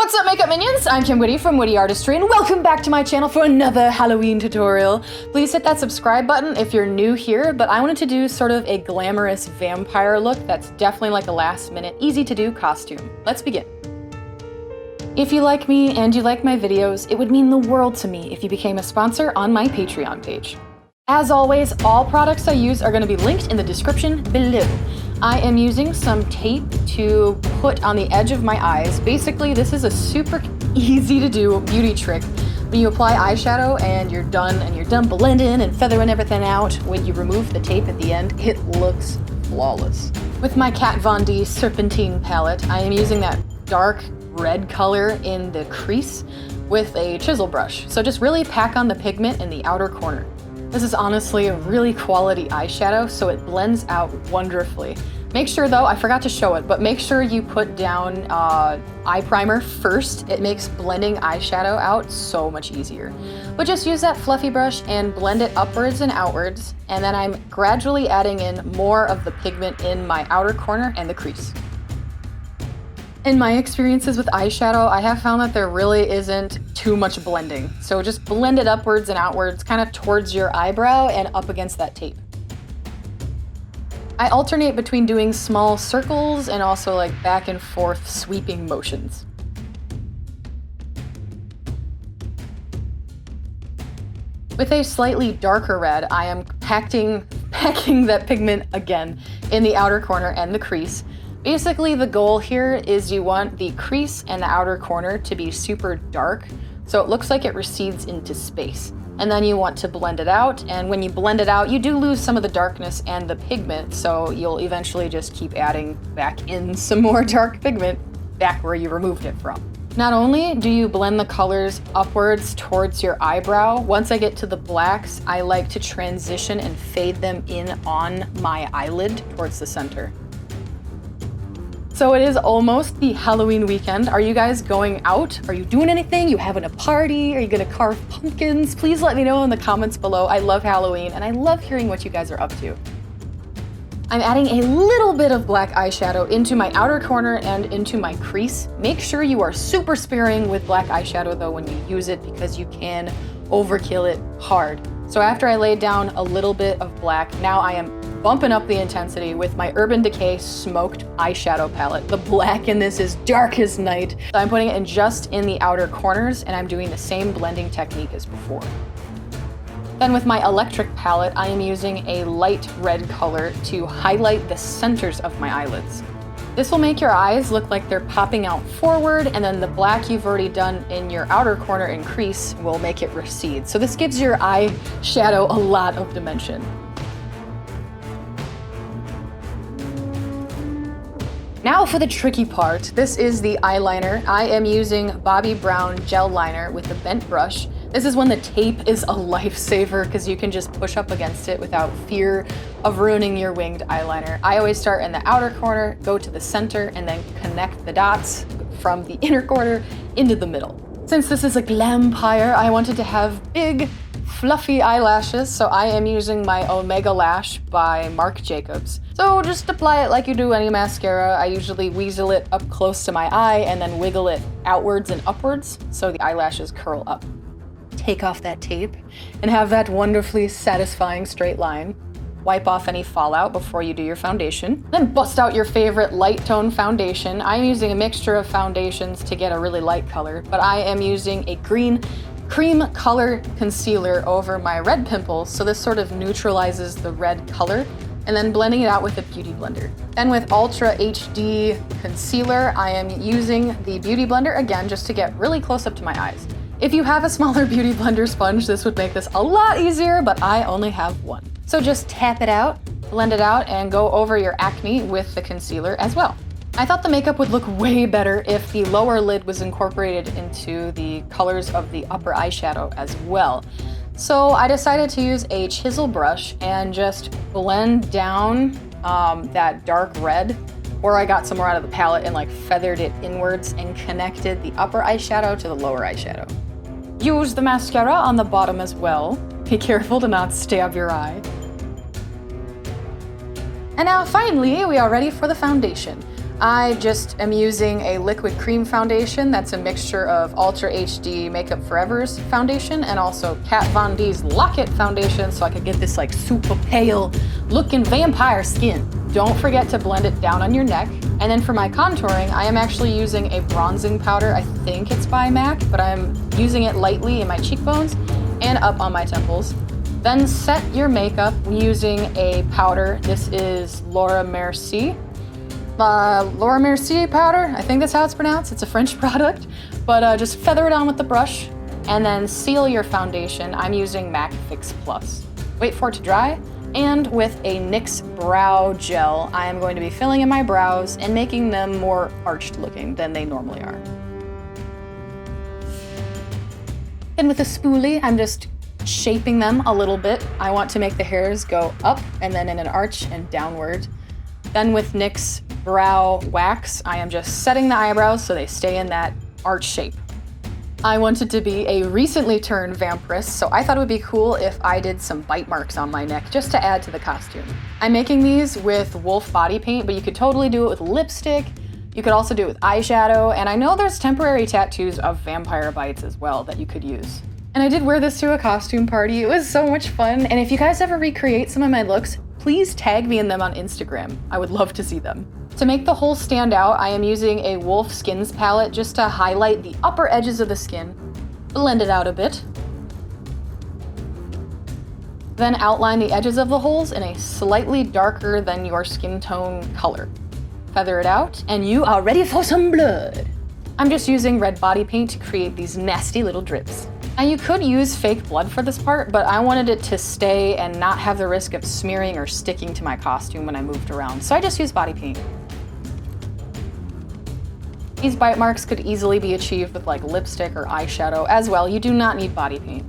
What's up, makeup minions? I'm Kim Witte from WitteArtistry, and welcome back to my channel for another Halloween tutorial. Please hit that subscribe button if you're new here, but I wanted to do sort of a glamorous vampire look that's definitely like a last-minute, easy-to-do costume. Let's begin. If you like me and you like my videos, it would mean the world to me if you became a sponsor on my Patreon page. As always, all products I use are going to be linked in the description below. I am using some tape to put on the edge of my eyes. Basically, this is a super easy to do beauty trick. When you apply eyeshadow and you're done blending and feathering everything out, when you remove the tape at the end, it looks flawless. With my Kat Von D Serpentine palette, I am using that dark red color in the crease with a chisel brush. So just really pack on the pigment in the outer corner. This is honestly a really quality eyeshadow, so it blends out wonderfully. Make sure though, I forgot to show it, but make sure you put down eye primer first. It makes blending eyeshadow out so much easier. But just use that fluffy brush and blend it upwards and outwards, and then I'm gradually adding in more of the pigment in my outer corner and the crease. In my experiences with eyeshadow, I have found that there really isn't too much blending. So just blend it upwards and outwards, kind of towards your eyebrow and up against that tape. I alternate between doing small circles and also like back and forth sweeping motions. With a slightly darker red, I am packing that pigment again in the outer corner and the crease. Basically, the goal here is you want the crease and the outer corner to be super dark, so it looks like it recedes into space. And then you want to blend it out, and when you blend it out, you do lose some of the darkness and the pigment, so you'll eventually just keep adding back in some more dark pigment back where you removed it from. Not only do you blend the colors upwards towards your eyebrow, once I get to the blacks, I like to transition and fade them in on my eyelid towards the center. So it is almost the Halloween weekend. Are you guys going out? Are you doing anything? You having a party? Are you gonna carve pumpkins? Please let me know in the comments below. I love Halloween and I love hearing what you guys are up to. I'm adding a little bit of black eyeshadow into my outer corner and into my crease. Make sure you are super sparing with black eyeshadow though when you use it, because you can overkill it hard. So after I laid down a little bit of black, now I am bumping up the intensity with my Urban Decay Smoked eyeshadow palette. The black in this is dark as night. So I'm putting it in just in the outer corners, and I'm doing the same blending technique as before. Then with my electric palette, I am using a light red color to highlight the centers of my eyelids. This will make your eyes look like they're popping out forward, and then the black you've already done in your outer corner and crease will make it recede. So this gives your eyeshadow a lot of dimension. Now for the tricky part. This is the eyeliner. I am using Bobbi Brown gel liner with a bent brush. This is when the tape is a lifesaver because you can just push up against it without fear of ruining your winged eyeliner. I always start in the outer corner, go to the center, and then connect the dots from the inner corner into the middle. Since this is a Glam Vampire, I wanted to have big, fluffy eyelashes, so I am using my Omega Lash by Marc Jacobs. So just apply it like you do any mascara. I usually weasel it up close to my eye and then wiggle it outwards and upwards so the eyelashes curl up. Take off that tape and have that wonderfully satisfying straight line. Wipe off any fallout before you do your foundation. Then bust out your favorite light tone foundation. I'm using a mixture of foundations to get a really light color, but I am using a green cream color concealer over my red pimples, so this sort of neutralizes the red color, and then blending it out with a beauty blender. And with Ultra HD concealer, I am using the beauty blender again just to get really close up to my eyes. If you have a smaller beauty blender sponge, this would make this a lot easier, but I only have one. So just tap it out, blend it out, and go over your acne with the concealer as well. I thought the makeup would look way better if the lower lid was incorporated into the colors of the upper eyeshadow as well. So I decided to use a chisel brush and just blend down that dark red where I got some more out of the palette and like feathered it inwards and connected the upper eyeshadow to the lower eyeshadow. Use the mascara on the bottom as well. Be careful to not stab your eye. And now finally, we are ready for the foundation. I just am using a liquid cream foundation that's a mixture of Ultra HD Makeup Forever's foundation and also Kat Von D's Lock It foundation so I could get this like super pale looking vampire skin. Don't forget to blend it down on your neck. And then for my contouring, I am actually using a bronzing powder. I think it's by MAC, but I'm using it lightly in my cheekbones and up on my temples. Then set your makeup using a powder. This is Laura Mercier powder. I think that's how it's pronounced. It's a French product, but just feather it on with the brush and then seal your foundation. I'm using MAC Fix Plus. Wait for it to dry. And with a NYX brow gel, I am going to be filling in my brows and making them more arched looking than they normally are. And with a spoolie, I'm just shaping them a little bit. I want to make the hairs go up and then in an arch and downward. Then with NYX brow wax, I am just setting the eyebrows so they stay in that arch shape. I wanted to be a recently turned vampiress, so I thought it would be cool if I did some bite marks on my neck just to add to the costume. I'm making these with wolf body paint, but you could totally do it with lipstick. You could also do it with eyeshadow, and I know there's temporary tattoos of vampire bites as well that you could use. And I did wear this to a costume party. It was so much fun, and if you guys ever recreate some of my looks, please tag me in them on Instagram. I would love to see them. To make the whole stand out, I am using a Wolf Skins palette just to highlight the upper edges of the skin, blend it out a bit, then outline the edges of the holes in a slightly darker than your skin tone color. Feather it out, and you are ready for some blood. I'm just using red body paint to create these nasty little drips. Now you could use fake blood for this part, but I wanted it to stay and not have the risk of smearing or sticking to my costume when I moved around, so I just used body paint. These bite marks could easily be achieved with like lipstick or eyeshadow as well. You do not need body paint.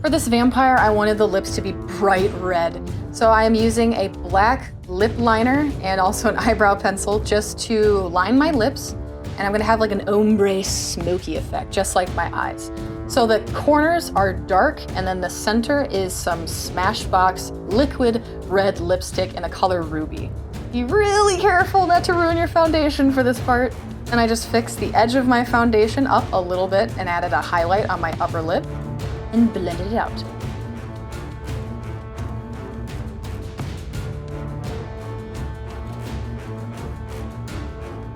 For this vampire, I wanted the lips to be bright red. So I am using a black lip liner and also an eyebrow pencil just to line my lips. And I'm gonna have like an ombre smoky effect, just like my eyes. So the corners are dark and then the center is some Smashbox liquid red lipstick in the color Ruby. Be really careful not to ruin your foundation for this part. And I just fixed the edge of my foundation up a little bit and added a highlight on my upper lip and blended it out.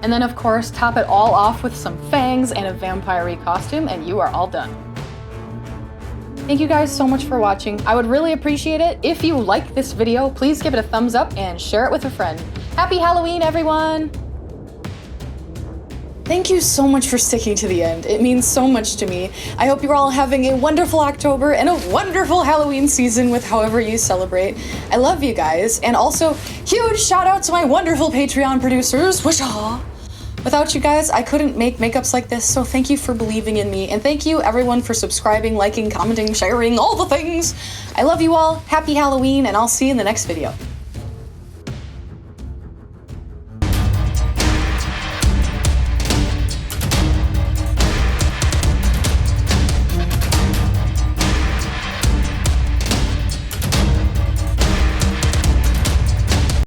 And then of course, top it all off with some fangs and a vampire-y costume and you are all done. Thank you guys so much for watching. I would really appreciate it. If you like this video, please give it a thumbs up and share it with a friend. Happy Halloween, everyone! Thank you so much for sticking to the end. It means so much to me. I hope you're all having a wonderful October and a wonderful Halloween season with however you celebrate. I love you guys. And also, huge shout out to my wonderful Patreon producers. Wishaw! Without you guys, I couldn't make makeups like this, so thank you for believing in me. And thank you everyone for subscribing, liking, commenting, sharing, all the things. I love you all. Happy Halloween, and I'll see you in the next video.